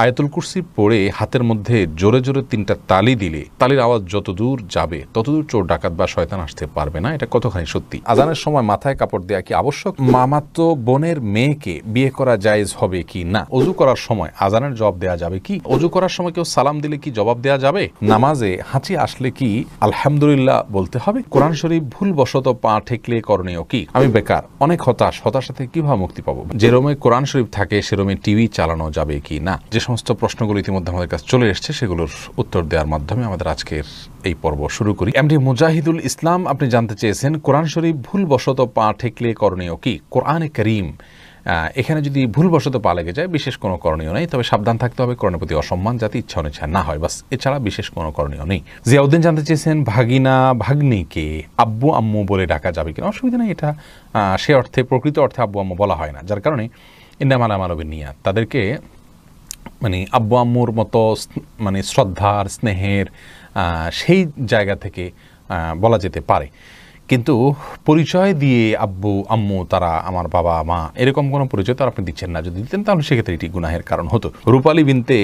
আয়াতুল কুরসি পড়ে হাতের মধ্যে জোরে জোরে 3টা তালি দিলে তালির আওয়াজ যতদূর যাবে ততদূর চোর ডাকাত বা শয়তান আসতে পারবে না, এটা কতখানি সত্যি? আজানের সময় মাথায় কাপড় দেওয়া কি আবশ্যক? মামাতো বোনের মেয়েকে বিয়ে করা জায়েজ হবে কি না? অজু করার সময় আজানের জবাব দেওয়া যাবে কি? অজু করার সময় কেউ সালাম দিলে কি জবাব দেওয়া যাবে? নামাজে হাঁচি আসলে কি আলহামদুলিল্লাহ বলতে হবে? কোরআন শরীফ ভুলবশত পা ঠেকলে করণীয় কি? আমি বেকার, অনেক হতাশা থেকে কিভাবে মুক্তি পাবো? যেরমে কোরআন শরীফ থাকে সেরমে টিভি চালানো যাবে কি না? যে সমস্ত প্রশ্নগুলো ইতিমধ্যে আমাদের কাছে চলে এসেছে সেগুলোর উত্তর দেওয়ার মাধ্যমে আমাদের আজকের এই পর্ব শুরু করি। এমডি মুজাহিদুল ইসলাম আপনি জানতে চেয়েছেন কোরআন শরীফ ভুলবশত পা ঠেকলে করণীয় কি? কোরআনে কারীম এখানে যদি ভুলবশত পা লেগে যায় বিশেষ কোনো করণীয় নেই, তবে সাবধান থাকতে হবে কোরআনের প্রতি অসম্মান যাতে ইচ্ছা অনিচ্ছা না হয়, বাস এছাড়া বিশেষ কোনো করণীয় নেই। জিয়াউদ্দিন জানতে চেয়েছেন ভাগিনা ভাগ্নিকে আব্বু আম্মু বলে ডাকা যাবে কিনা? অসুবিধা নেই, এটা সে অর্থে প্রকৃত অর্থে আব্বু আম্মু বলা হয় না, যার কারণে ইন্নামাল আমালু বিন্নিয়াত, তাদেরকে মানে আব্বু আম্মুর মতো মানে শ্রদ্ধার স্নেহের সেই জায়গা থেকে বলা যেতে পারে, কিন্তু পরিচয় দিয়ে আব্বু আম্মু তারা আমার বাবা মা এরকম কোনো পরিচয় তো আপনি দিচ্ছেন না। যদি দিতেন তাহলে সেক্ষেত্রে এটি গুনাহের কারণ হতো। রূপালী বিনতে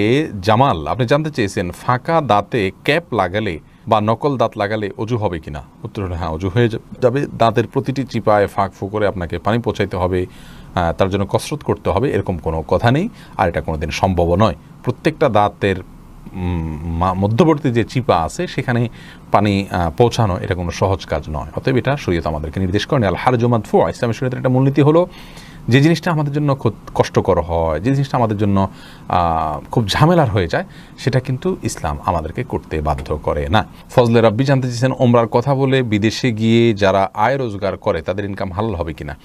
জামাল আপনি জানতে চেয়েছেন ফাঁকা দাঁতে ক্যাপ লাগালে বা নকল দাঁত লাগালে অজু হবে কিনা? উত্তর হলো হ্যাঁ, অজু হয়ে যাবে। দাঁতের প্রতিটি চিপায় ফাঁক করে আপনাকে পানি পৌঁছাইতে হবে, তার জন্য কসরত করতে হবে, এরকম কোনো কথা নেই, আর এটা কোনোদিন সম্ভব নয়। প্রত্যেকটা দাঁতের মধ্যবর্তী যে চিপা আছে সেখানে পানি পৌঁছানো এটা কোনো সহজ কাজ নয়, অতএব এটা শরীয়ত আমাদেরকে নির্দেশ করেনি। আল হারজু মাদফু, ইসলামী শরীয়তের একটা মূলনীতি হলো যে জিনিসটা আমাদের জন্য খুব কষ্টকর হয়, যে জিনিসটা আমাদের জন্য খুব ঝামেলার হয়ে যায়, সেটা কিন্তু ইসলাম আমাদেরকে করতে বাধ্য করে না। ফজলে রাব্বি জানতে চেয়েছেন ওমরার কথা বলে বিদেশে গিয়ে যারা আয় রোজগার করে তাদের ইনকাম হালাল হবে কিনা?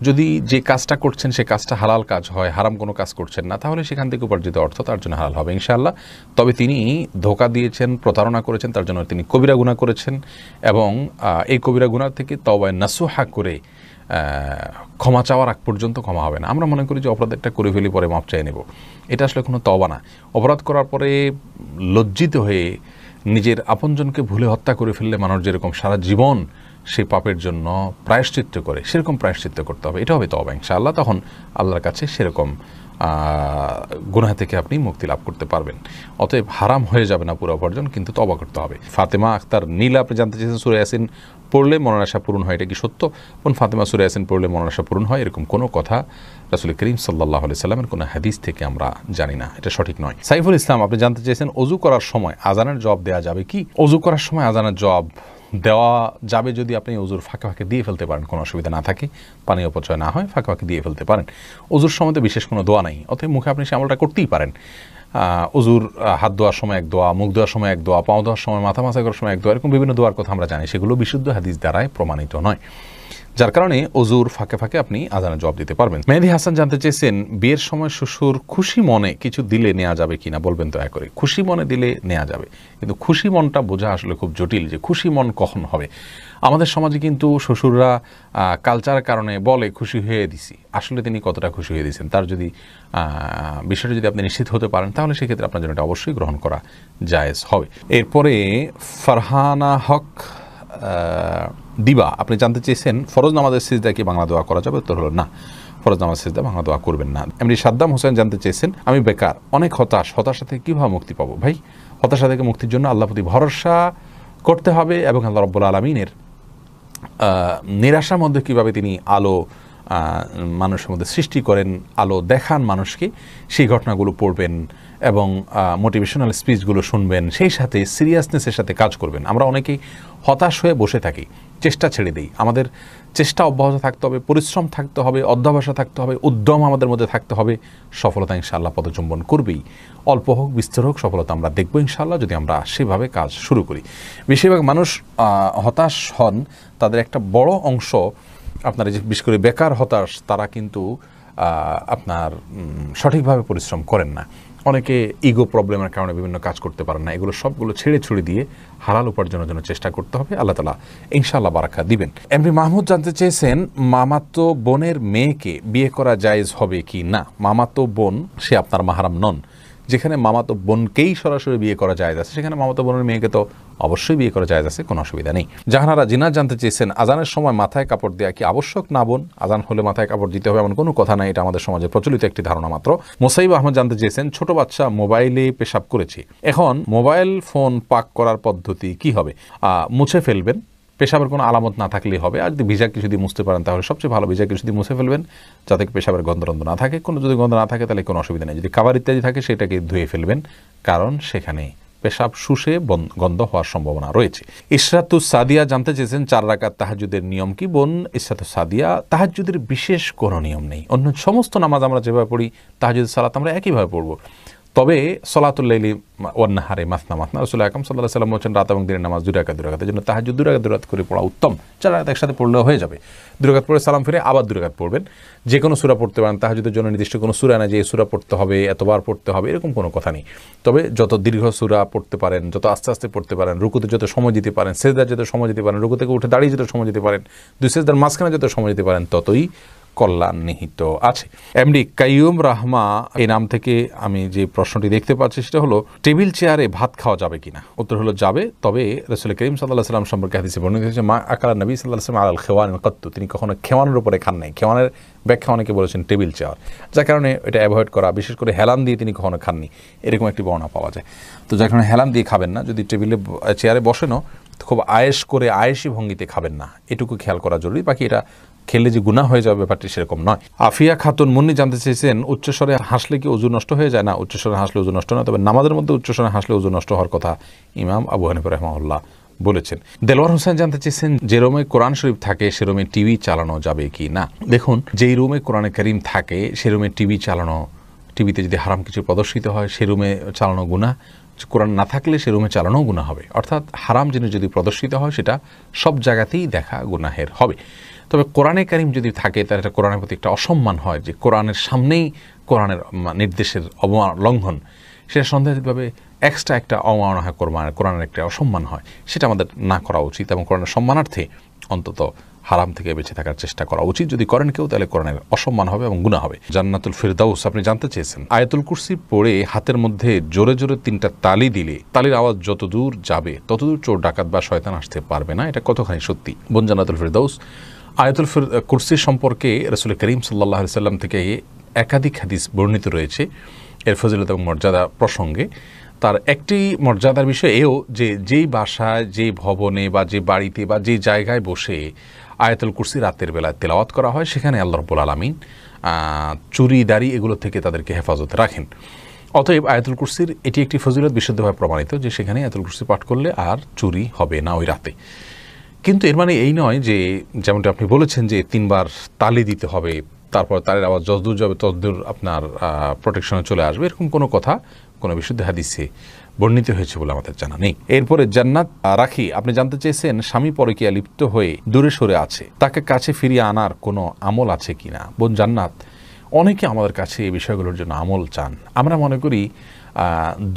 যদি যে কাজটা করছেন সে কাজটা হালাল কাজ হয়, হারাম কোনো কাজ করছেন না, তাহলে সেখান থেকে উপার্জিত অর্থ তার জন্য হালাল হবে ইনশাআল্লাহ। তবে তিনি ধোঁকা দিয়েছেন, প্রতারণা করেছেন, তার জন্য তিনি কবিরা গুনাহ করেছেন, এবং এই কবিরা গুনাহ থেকে তওবা নাসুহা করে ক্ষমা চাওয়ার আগ পর্যন্ত ক্ষমা হবে না। আমরা মনে করি যে অপরাধ একটা করে ফেলি পরে মাপ চাই নেব, এটা আসলে কোনো তওবা না। অপরাধ করার পরে লজ্জিত হয়ে নিজের আপনজনকে ভুলে হত্যা করে ফেললে মানুষ যেরকম সারা জীবন সেই পাপের জন্য প্রায়শ্চিত্ত করে সেরকম প্রায়শ্চিত্ত করতে হবে, এটা হবে তওবা ইনশাআল্লাহ। তখন আল্লাহর কাছে সেরকম গুনাহ থেকে আপনি মুক্তি লাভ করতে পারবেন। অতএব হারাম হয়ে যাবে না পুরো উপার্জন, কিন্তু তওবা করতে হবে। ফাতেমা আক্তার নীলা আপনি জানতে চেয়েছেন সূরা ইয়াসিন পড়লে মনের আশা পূরণ হয়, এটা কি সত্য? কোন ফাতেমা সূরা ইয়াসিন পড়লে মনের আশা পূরণ হয় এরকম কোনো কথা রাসূল করিম সাল্লাল্লাহু আলাইহি সাল্লামের কোনো হাদিস থেকে আমরা জানি না, এটা সঠিক নয়। সাইফুল ইসলাম আপনি জানতে চেয়েছেন অজু করার সময় আজানের জবাব দেওয়া যাবে কি? অজু করার সময় আজানের জবাব দেওয়া যাবে যদি আপনি অজুর ফাঁকে ফাঁকে দিয়ে ফেলতে পারেন, কোনো অসুবিধা না থাকে, পানি অপচয় না হয়, ফাঁকে ফাঁকে দিয়ে ফেলতে পারেন। অজুর সময় তো বিশেষ কোনো দোয়া নেই, অতএব মুখে আপনি সে আমলটা করতেই পারেন। অজুর হাত ধোয়ার সময় এক দোয়া, মুখ ধোয়ার সময় এক দোয়া, পাও ধোয়ার সময়, মাথা মাসা করার সময় এক দোয়া, এরকম বিভিন্ন দোয়ার কথা আমরা জানি, সেগুলো বিশুদ্ধ হাদিস দ্বারাই প্রমাণিত নয়, যার কারণে অজুর ফাঁকে ফাঁকে আপনি আজানের জবাব দিতে পারবেন। মেহেদী হাসান জানতে চেয়েছেন বিয়ের সময় শ্বশুর খুশি মনে কিছু দিলে নেওয়া যাবে কিনা, বলবেন দয়া করে। খুশি মনে দিলে নেওয়া যাবে, কিন্তু খুশি মনটা বোঝা আসলে খুব জটিল, যে খুশি মন কখন হবে। আমাদের সমাজে কিন্তু শ্বশুররা কালচারের কারণে বলে খুশি হয়ে দিছি, আসলে তিনি কতটা খুশি হয়ে দিয়েছেন তার যদি বিষয়টা যদি আপনি নিশ্চিত হতে পারেন তাহলে সেক্ষেত্রে আপনার জন্য এটা অবশ্যই গ্রহণ করা জায়েজ হবে। এরপরে ফারহানা হক দিবা আপনি জানতে চেয়েছেন ফরজ নামাজের সিজদা কি বাংলা দোয়া করা যাবে? উত্তর হলো না, ফরজ নামাজ সিজদা বাংলা দোয়া করবেন না। এমনি সাদ্দাম হোসেন জানতে চেয়েছেন আমি বেকার, অনেক হতাশা থেকে কীভাবে মুক্তি পাবো? ভাই, হতাশা থেকে মুক্তির জন্য আল্লাহ প্রতি ভরসা করতে হবে, এবং আল্লাহ রাব্বুল আলামিনের নিরাশার মধ্যে কীভাবে তিনি আলো মানুষের মধ্যে সৃষ্টি করেন, আলো দেখান মানুষকে, সেই ঘটনাগুলো পড়বেন এবং মোটিভেশনাল স্পিচগুলো শুনবেন, সেই সাথে সিরিয়াসনেসের সাথে কাজ করবেন। আমরা অনেকেই হতাশ হয়ে বসে থাকি, চেষ্টা ছেড়ে দিই। আমাদের চেষ্টা অব্যাহত থাকতে হবে, পরিশ্রম থাকতে হবে, অধ্যবসায় থাকতে হবে, উদ্যম আমাদের মধ্যে থাকতে হবে। সফলতা ইনশাআল্লাহ পদচুম্বন করবেই, অল্প হোক বিস্তর হোক সফলতা আমরা দেখবো ইনশাআল্লাহ, যদি আমরা সেভাবে কাজ শুরু করি। বেশিরভাগ মানুষ হতাশ হন, তাদের একটা বড় অংশ আপনার যে বিশেষ করে বেকার হতাশ, তারা কিন্তু আপনার সঠিকভাবে পরিশ্রম করেন না। অনেকে ইগো প্রবলেমের কারণে বিভিন্ন কাজ করতে পারেন না। এগুলো সবগুলো ছেড়ে দিয়ে হালাল উপার্জনের জন্য চেষ্টা করতে হবে, আল্লাহ তাআলা ইনশাআল্লাহ বারাকা দিবেন। এমনি মাহমুদ জানতে চেয়েছেন মামাতো বোনের মেয়েকে বিয়ে করা জায়েজ হবে কি না? মামাতো বোন সে আপনার মাহরাম নন। যেখানে মামাতো বোনকেই সরাসরি বিয়ে করা জায়েজ আছে, সেখানে মামাতো বোনের মেয়েকে তো অবশ্যই বিয়ে করা জায়েজ আছে, কোনো অসুবিধা নেই। জাহানারা জিনা জানতে চেয়েছেন আজানের সময় মাথায় কাপড় দেওয়া কি আবশ্যক? না বোন, আজান হলে মাথায় কাপড় দিতে হবে এমন কোনো কথা নাই, এটা আমাদের সমাজে প্রচলিত একটি ধারণা মাত্র। মোসাইব আহমদ জানতে চেয়েছেন ছোট বাচ্চা মোবাইলে পেশাব করেছে, এখন মোবাইল ফোন পাক করার পদ্ধতি কি হবে? মুছে ফেলবেন, পেশাবের কোনো আলামত না থাকলেই হবে। আর যদি ভিজা কিছু দিয়ে মুছতে পারেন তাহলে সবচেয়ে ভালো, ভিজা কিছু দিয়ে মুছে ফেলবেন যাতে পেশাবের গন্ধ না থাকে। কোনো যদি গন্ধ না থাকে তাহলে কোনো অসুবিধা নেই। যদি খাবার ইত্যাদি থাকে সেটাকে ধুয়ে ফেলবেন, কারণ সেখানে পেশাব শুষে গন্ধ হওয়ার সম্ভাবনা রয়েছে। ইশরাতুস সাদিয়া জানতে চেয়েছেন 4 রাকাত তাহাজ্জুদের নিয়ম কি? বোন ইশরাতুস সাদিয়া, তাহাজ্জুদের বিশেষ কোনো নিয়ম নেই। অন্য সমস্ত নামাজ আমরা যেভাবে পড়ি তাহাজ্জুদের সালাত আমরা একইভাবে পড়ব। তবে সলাতুল লাইলি ওয়ান নাহারে মাসনা মাসনা, রাসূল আকরাম সাল্লাল্লাহু আলাইহি ওয়াসাল্লাম বলেছেন রাত এবং দিনের নামাজ 2 রাকাত 2 রাকাত। এর জন্য তাহাজ্জুদ 2 রাকাত 2 রাকাত করে পড়া উত্তম। 4 রাকাত একসাথে পড়লেও হয়ে যাবে। 2 রাকাত পড়ে সালাম ফিরে আবার 2 রাকাত পড়বেন। যে কোনো সূরা পড়তে পারেন, তাহাজ্জুদের জন্য নির্দিষ্ট কোনো সূরা না যে এই সূরা পড়তে হবে, এতবার পড়তে হবে, এরকম কোনো কথা নেই। তবে যত দীর্ঘ সূরা পড়তে পারেন, যত আস্তে আস্তে পড়তে পারেন, রুকুতে যত সময় দিতে পারেন, সিজদায় যত সময় দিতে পারেন, রুকু থেকে উঠে দাঁড়িয়ে যত সময় দিতে পারেন, 2 সিজদার মাঝখানে যত সময় দিতে পারেন, ততই কল্যাণ নিহিত আছে। এমডি কাইয়ুম রাহমা এই নাম থেকে আমি যে প্রশ্নটি দেখতে পাচ্ছি সেটা হলো, টেবিল চেয়ারে ভাত খাওয়া যাবে কিনা? উত্তর হলো যাবে। তবে রাসূল করিম সাল্লাল্লাহু আলাইহি ওয়াসাল্লাম সম্পর্কে হাদিসে বর্ণিত হয়েছে মা আকালা নবী সাল্লাল্লাহু আলাইহি ওয়াসাল্লাম আলাল খেওয়ান কাত্তু, তিনি কখনো খেওয়ানের উপরে খান নাই। খেওয়ানের ব্যাখ্যা অনেকে বলেছেন টেবিল চেয়ার, যার কারণে এটা অ্যাভয়েড করা, বিশেষ করে হেলান দিয়ে তিনি কখনো খাননি, এরকম একটি বর্ণনা পাওয়া যায়। তো যার কারণে হেলান দিয়ে খাবেন না। যদি টেবিলে চেয়ারে বসেনও খুব আয়েশ করে আয়েশি ভঙ্গিতে খাবেন না, এটুকু খেয়াল করা জরুরি। বাকি এটা খেলে যে গুনাহ হয়ে যাবে ব্যাপারটি সেরকম নয়। আফিয়া খাতুন মুন্নি জানতে চেয়েছেন উচ্চস্বরে হাসলে কি ওযু নষ্ট হয়ে যায়? না, উচ্চস্বরে হাসলে ওযু নষ্ট না, তবে নামাজের মধ্যে উচ্চস্বরে হাসলে ওযু নষ্ট হওয়ার কথা ইমাম আবু হানিফা রাহিমাহুল্লাহ বলেছেন। দেলোয়ার হোসেন জানতে চেয়েছেন যে রুমে কোরআন শরীফ থাকে সে রুমে টিভি চালানো যাবে কি না? দেখুন, যেই রুমে কোরআনে কারীম থাকে সে রুমে টিভি চালানো, টিভিতে যদি হারাম কিছু প্রদর্শিত হয় সে রুমে চালানো গুনাহ, কোরআন না থাকলে সে রুমে চালানো গুনাহ হবে। অর্থাৎ হারাম জিনিস যদি প্রদর্শিত হয় সেটা সব জায়গাতেই দেখা গুনাহের হবে। তবে কোরআনে কারীম যদি থাকে তার একটা কোরআনের প্রতি একটা অসম্মান হয়, যে কোরআনের সামনেই কোরআনের নির্দেশের অবলঙ্ঘন, সেটা সন্দেহভাবে এক্সট্রা একটা অবমাননা হয়, কোরআনের একটা অসম্মান হয়, সেটা আমাদের না করা উচিত এবং কোরআনের সম্মানার্থে অন্তত হারাম থেকে বেঁচে থাকার চেষ্টা করা উচিত। যদি করেন কেউ তাহলে কোরআনের অসম্মান হবে এবং গুনাহ হবে। জান্নাতুল ফিরদাউস আপনি জানতে চেয়েছেন আয়াতুল কুরসি পড়ে হাতের মধ্যে জোরে জোরে 3টা তালি দিলে তালির আওয়াজ যত দূর যাবে ততদূর চোর ডাকাত বা শয়তান আসতে পারবে না, এটা কতখানি সত্যি? বোন জান্নাতুল ফিরদাউস, আয়াতুল কুরসি সম্পর্কে রাসূল করিম সাল্লাল্লাহু আলাইহি ওয়াসাল্লাম থেকে একাধিক হাদিস বর্ণিত রয়েছে এর ফজিলত এবং মর্যাদা প্রসঙ্গে। তার একটি মর্যাদার বিষয় এও যে যেই বাসায়, যে ভবনে বা যে বাড়িতে বা যে জায়গায় বসে আয়াতুল কুরসি রাতের বেলায় তেলাওয়াত করা হয় সেখানে আল্লাহ রাব্বুল আলামিন চুরি দাড়ি এগুলো থেকে তাদেরকে হেফাজতে রাখেন। অতএব আয়াতুল কুরসির এটি একটি ফজিলত বিশুদ্ধভাবে প্রমাণিত যে সেখানে আয়াতুল কুরসি পাঠ করলে আর চুরি হবে না ওই রাতে। কিন্তু এর মানে এই নয় যে যেমনটা আপনি বলেছেন যে 3 বার তালি দিতে হবে, তারপর তালের আওয়াজ যতদূর যাবে ততদূর আপনার প্রোটেকশনে চলে আসবে, এরকম কোনো কথা কোনো বিশুদ্ধ হাদিসে বর্ণিত হয়েছে বলে আমাদের জানা নেই। এরপরে জান্নাত রাখি আপনি জানতে চেয়েছেন স্বামী পরকীয়া লিপ্ত হয়ে দূরে সরে আছে, তাকে কাছে ফিরিয়ে আনার কোনো আমল আছে কিনা? বোন জান্নাত, অনেকে আমাদের কাছে এই বিষয়গুলোর জন্য আমল চান। আমরা মনে করি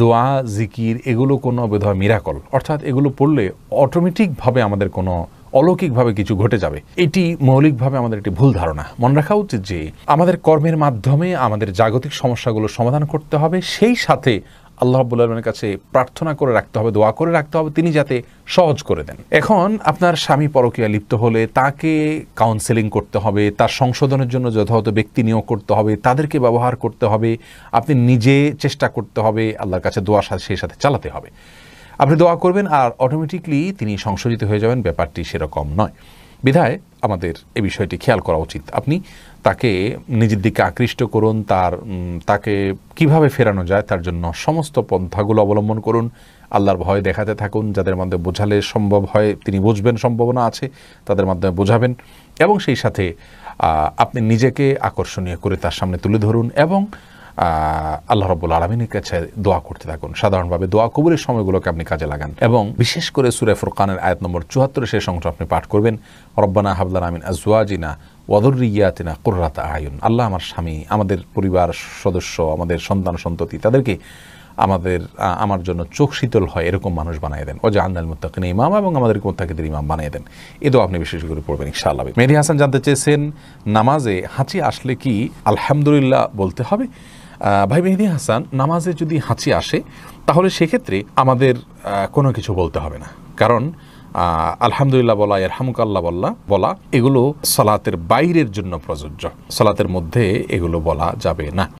দোয়া জিকির এগুলো কোনো বোধহয় মিরাকল, অর্থাৎ এগুলো পড়লে অটোমেটিকভাবে আমাদের কোনো অলৌকিকভাবে কিছু ঘটে যাবে। এটি মৌলিকভাবে আমাদের একটি ভুল ধারণা। মনে রাখা উচিত যে আমাদের কর্মের মাধ্যমে আমাদের জাগতিক সমস্যাগুলো সমাধান করতে হবে, সেই সাথে আল্লাহ রাব্বুল আলামিনের কাছে প্রার্থনা করে রাখতে হবে, দোয়া করে রাখতে হবে তিনি যাতে সহজ করে দেন। এখন আপনার স্বামী পরকীয়া লিপ্ত হলে তাকে কাউন্সেলিং করতে হবে, তার সংশোধনের জন্য যথাযথ ব্যক্তি নিয়োগ করতে হবে, তাদেরকে ব্যবহার করতে হবে, আপনি নিজে চেষ্টা করতে হবে, আল্লাহর কাছে দোয়া সেই সাথে চালাতে হবে। আপনি দোয়া করবেন আর অটোমেটিকলি তিনি সংশোধিত হয়ে যাবেন, ব্যাপারটি সেরকম নয়। বিধায় আমাদের এই বিষয়টি খেয়াল করা উচিত। আপনি তাকে নিজের দিকে আকৃষ্ট করুন, তাকে কিভাবে ফেরানো যায় তার জন্য সমস্ত পন্থাগুলো অবলম্বন করুন, আল্লাহর ভয় দেখাতে থাকুন, যাদের মাধ্যমে বোঝালে সম্ভব হয় তিনি বুঝবেন, সম্ভাবনা আছে তাদের মাধ্যমে বোঝাবেন, এবং সেই সাথে আপনি নিজেকে আকর্ষণীয় করে তার সামনে তুলে ধরুন এবং আল্লাহ রাব্বুল আলামিনের কাছে দোয়া করতে থাকুন। সাধারণভাবে দোয়া কবুলের সময়গুলোকে আপনি কাজে লাগান এবং বিশেষ করে সূরা ফুরকানের আয়াত নম্বর 74 সেই অংশ আপনি পাঠ করবেন, রব্বানা হাব লানা মিন আজওয়াজিনা ওয়া যুররিয়াতিনা কুররাতা আয়ুন। আল্লাহ আমার স্বামী, আমাদের পরিবার সদস্য, আমাদের সন্তান সন্ততি তাদেরকে আমার জন্য চোখ শীতল হয় এরকম মানুষ বানিয়ে দেন। ওয়াজআলনাল মুত্তাকিনা ইমামা, এবং আমাদেরকে মুত্তাকিদের ইমাম বানিয়ে দেন। এই দোয়া আপনি বিশেষ করে পড়বেন ইনশাআল্লাহ। মেহেদী হাসান জানতে চেয়েছেন নামাজে হাঁচি আসলে কি আলহামদুলিল্লাহ বলতে হবে? ভাই মেহেদী হাসান, নামাজে যদি হাঁচি আসে তাহলে সেক্ষেত্রে আমাদের কোনো কিছু বলতে হবে না, কারণ আলহামদুলিল্লাহ বলা, ইরহামুকাল্লাহ বলা এগুলো সালাতের বাইরের জন্য প্রযোজ্য, সালাতের মধ্যে এগুলো বলা যাবে না।